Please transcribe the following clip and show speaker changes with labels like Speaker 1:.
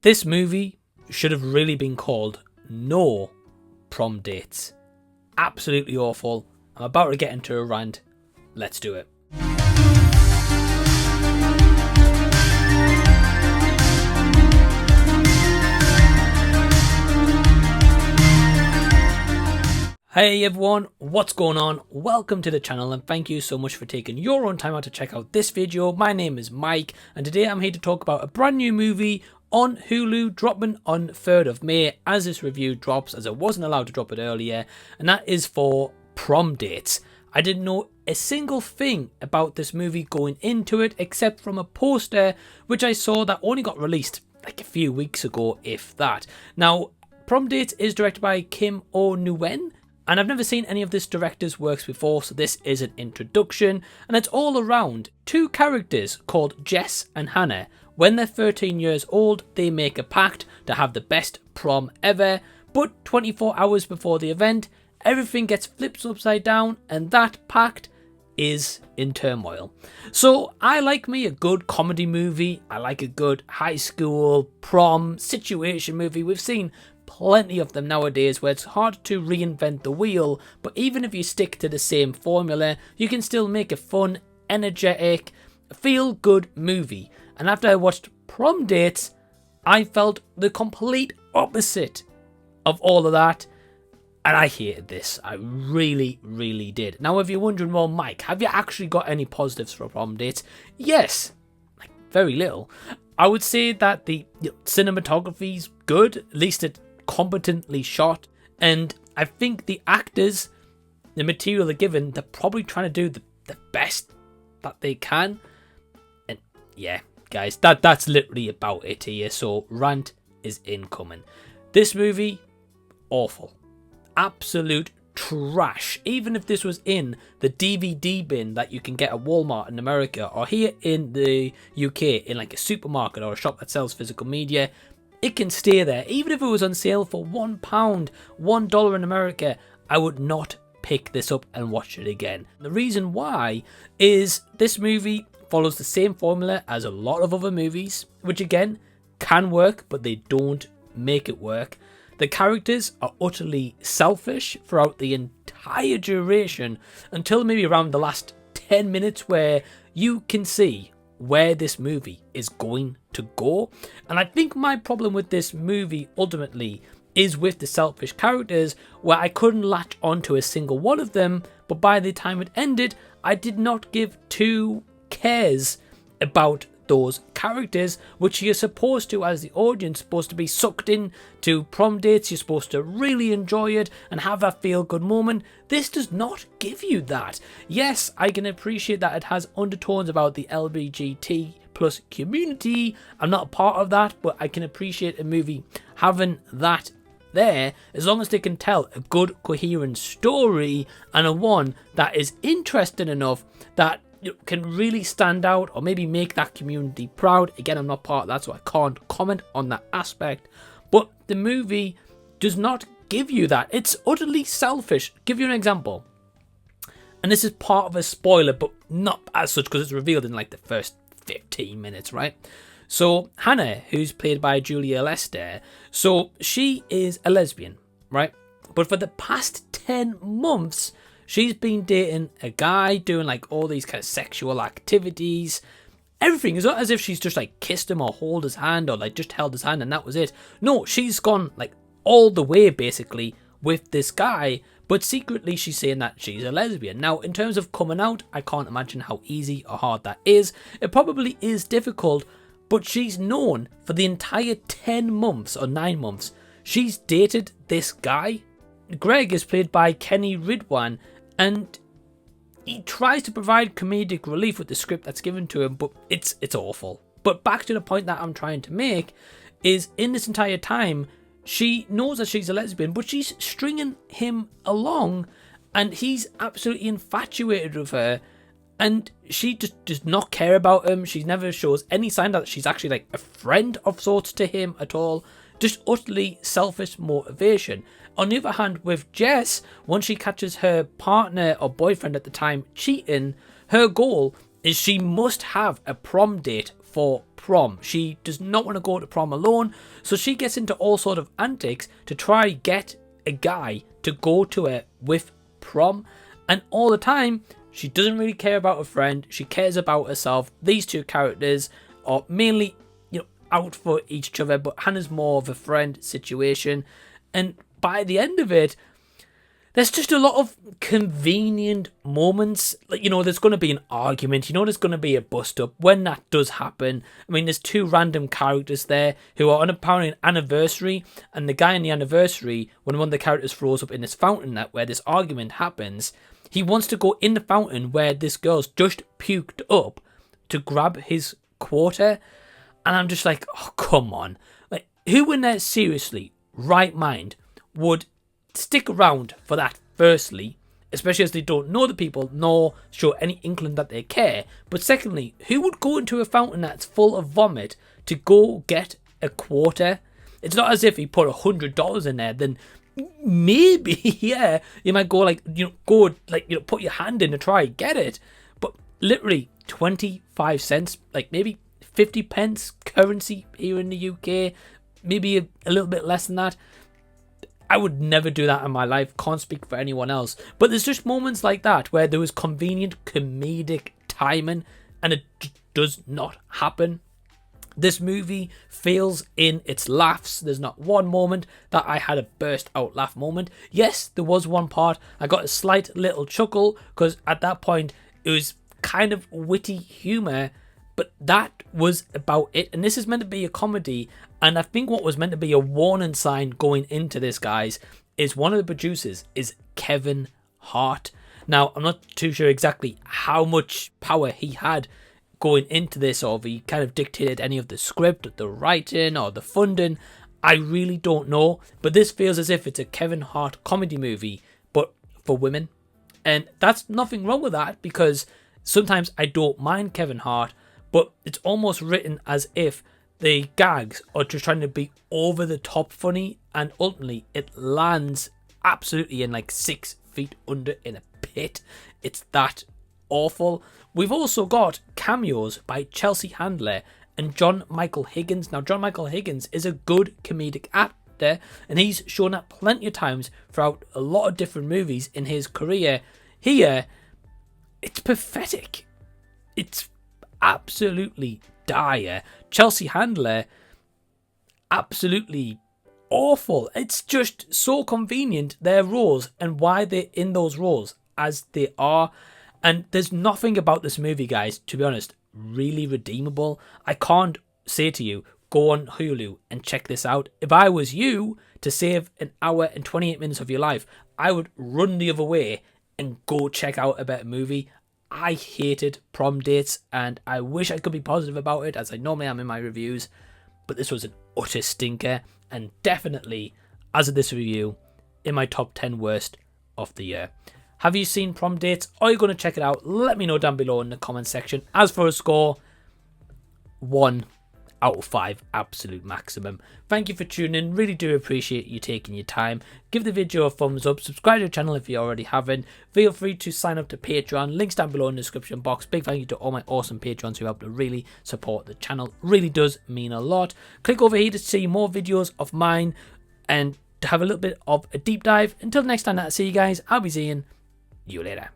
Speaker 1: This movie should have really been called No Prom Dates. Absolutely awful. I'm about to get into a rant. Let's do it. Hey everyone, what's going on? Welcome to the channel and thank you so much for taking your own time out to check out this video. My name is Mike and today I'm here to talk about a brand new movie on Hulu dropping on 3rd of May as this review drops, as I wasn't allowed to drop it earlier, and that is for Prom Dates. I didn't know a single thing about this movie going into it except from a poster which I saw that only got released like a few weeks ago, if that. Now, Prom Dates is directed by Kim Nguyen. And I've never seen any of this director's works before, so this is an introduction. And it's all around two characters called Jess and Hannah. When they're 13 years old, they make a pact to have the best prom ever. But 24 hours before the event, everything gets flipped upside down and that pact is in turmoil. So I like me a good comedy movie. I like a good high school prom situation movie. We've seen plenty of them nowadays where it's hard to reinvent the wheel, but even if you stick to the same formula, you can still make a fun, energetic, feel-good movie. And after I watched Prom Dates, I felt the complete opposite of all of that, and I hated this. I really, really did. Now, if you're wondering, well, Mike, have you actually got any positives for Prom Dates? Yes, like very little. I would say that the cinematography's good, at least it's competently shot, and I think the actors, the material they're given, they're probably trying to do the best that they can. And yeah, guys, that's literally about it here. So Rant is incoming. This movie, awful, absolute trash. Even if this was in the DVD bin that you can get at Walmart in America or here in the UK in like a supermarket or a shop that sells physical media, it can stay there. Even if it was on sale for £1, $1 in America, I would not pick this up and watch it again. The reason why is this movie follows the same formula as a lot of other movies, which again can work, but they don't make it work. The characters are utterly selfish throughout the entire duration until maybe around the last 10 minutes where you can see where this movie is going to go. And I think my problem with this movie ultimately is with the selfish characters, where I couldn't latch onto a single one of them, but by the time it ended, I did not give two cares about those characters, which you're supposed to, as the audience, supposed to be sucked in to Prom Dates. You're supposed to really enjoy it and have that feel-good moment. This does not give you that. Yes, I can appreciate that it has undertones about the LGBT plus community. I'm not a part of that, but I can appreciate a movie having that there, as long as they can tell a good, coherent story and a one that is interesting enough that can really stand out or maybe make that community proud. Again, I'm not part of that, so I can't comment on that aspect. But the movie does not give you that. It's utterly selfish. Give you an example. And this is part of a spoiler, but not as such because it's revealed in like the first 15 minutes, right? So Hannah, who's played by Julia Lester, so she is a lesbian, right? But for the past 10 months, she's been dating a guy, doing like all these kind of sexual activities. Everything is not as if she's just like kissed him or hold his hand or like just held his hand and that was it. No, she's gone like all the way basically with this guy, but secretly she's saying that she's a lesbian. Now, in terms of coming out, I can't imagine how easy or hard that is. It probably is difficult, but she's known for the entire 10 months or 9 months. She's dated this guy. Greg is played by Kenny Ridwan, and he tries to provide comedic relief with the script that's given to him, but it's awful. But back to the point that I'm trying to make is, in this entire time, she knows that she's a lesbian, but she's stringing him along, and he's absolutely infatuated with her, and she just does not care about him. She never shows any sign that she's actually like a friend of sorts to him at all. Just utterly selfish motivation. On the other hand, with Jess, once she catches her partner or boyfriend at the time cheating, her goal is she must have a prom date for prom. She does not want to go to prom alone, so she gets into all sort of antics to try get a guy to go to her with prom. And all the time, she doesn't really care about her friend. She cares about herself. These two characters are mainly, out for each other, but Hannah's more of a friend situation. And by the end of it, there's just a lot of convenient moments. Like, there's going to be an argument. There's going to be a bust up when that does happen. I mean, there's two random characters there who are on apparently an anniversary, and the guy on the anniversary, when one of the characters throws up in this fountain where this argument happens, he wants to go in the fountain where this girl's just puked up to grab his quarter. And I'm just like, oh, come on. Like, who in their seriously right mind would stick around for that, firstly, especially as they don't know the people, nor show any inkling that they care. But secondly, who would go into a fountain that's full of vomit to go get a quarter? It's not as if he put $100 in there, then maybe, yeah, you might go put your hand in to try get it. But literally 25 cents, like maybe 50 pence currency here in the UK, maybe a little bit less than that. I would never do that in my life. Can't speak for anyone else. But there's just moments like that where there was convenient comedic timing and it does not happen. This movie fails in its laughs. There's not one moment that I had a burst out laugh moment. Yes, there was one part I got a slight little chuckle because at that point it was kind of witty humour, but that was about it. And this is meant to be a comedy, and I think what was meant to be a warning sign going into this, guys, is one of the producers is Kevin Hart. Now, I'm not too sure exactly how much power he had going into this, or if he kind of dictated any of the script, the writing, or the funding. I really don't know, but this feels as if it's a Kevin Hart comedy movie, but for women. And that's nothing wrong with that, because sometimes I don't mind Kevin Hart, but it's almost written as if the gags are just trying to be over the top funny, and ultimately it lands absolutely in like 6 feet under in a pit. It's that awful. We've also got cameos by Chelsea Handler and John Michael Higgins. Now, John Michael Higgins is a good comedic actor, and he's shown up plenty of times throughout a lot of different movies in his career. Here, it's pathetic. It's absolutely dire. Chelsea Handler, absolutely awful. It's just so convenient, their roles and why they're in those roles as they are. And there's nothing about this movie, guys, to be honest, really redeemable. I can't say to you, go on Hulu and check this out. If I was you, to save an hour and 28 minutes of your life, I would run the other way and go check out a better movie. I hated Prom Dates, and I wish I could be positive about it, as I normally am in my reviews, but this was an utter stinker, and definitely, as of this review, in my top 10 worst of the year. Have you seen Prom Dates? Are you going to check it out? Let me know down below in the comment section. As for a score, 1 out of 5, absolute maximum. Thank you for tuning in. Really do appreciate you taking your time. Give the video a thumbs up. Subscribe to the channel if you already haven't. Feel free to sign up to Patreon. Links down below in the description box. Big thank you to all my awesome patrons who help to really support the channel. Really does mean a lot. Click over here to see more videos of mine and to have a little bit of a deep dive. Until next time that I see you guys, I'll be seeing you later.